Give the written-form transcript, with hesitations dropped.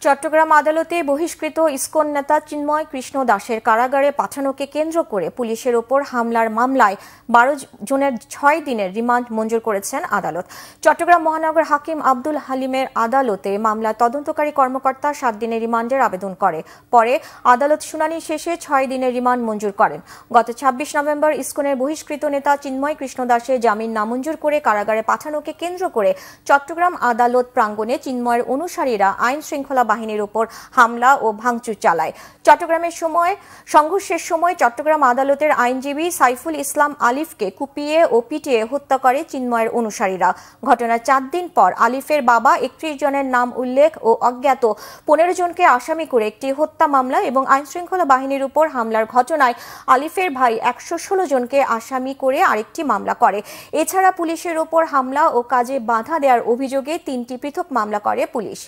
চট্টগ্রাম আদালতে বহিষ্কৃত ইসকন নেতা চিন্ময় কৃষ্ণ দাসের কারাগারে পাঠানোকে কেন্দ্র করে পুলিশের ওপর হামলার মামলায় ১২ জনের ৬ দিনের রিমান্ড মঞ্জুর করেছেন আদালত। চট্টগ্রাম মহানগর হাকিম আব্দুল হালিমের আদালতে মামলার তদন্তকারী কর্মকর্তা ৭ দিনের রিমান্ডের আবেদন করে। পরে আদালত শুনানি শেষে ৬ দিনের রিমান্ড মঞ্জুর করেন। গত ২৬ নভেম্বর ইসকনের বহিষ্কৃত নেতা চিন্ময় কৃষ্ণ দাসের জামিন নামঞ্জুর করে কারাগারে পাঠানোকে কেন্দ্র করে চট্টগ্রাম আদালত প্রাঙ্গণে চিন্ময়ের অনুসারীরা আইন শৃঙ্খলা বাহিনীর উপর হামলা ও ভাঙচুর চালায়। সংঘর্ষের সময় চট্টগ্রাম আদালতের আইনজীবী সাইফুল ইসলাম আলিফকে কুপিয়ে ও পিটিয়ে হত্যা করে চিন্ময়ের অনুসারীরা। ঘটনার ৪ দিন পর আলিফের বাবা ৩১ জনের নাম উল্লেখ ও অজ্ঞাত ১৫ জনকে আসামি করে একটি হত্যা মামলা এবং আইন শৃঙ্খলা বাহিনীর উপর হামলার ঘটনায় আলিফের ভাই ১১৬ জনকে আসামি করে আরেকটি মামলা করে। এছাড়া পুলিশের উপর হামলা ও কাজে বাধা দেওয়ার অভিযোগে ৩টি পৃথক মামলা করে পুলিশ।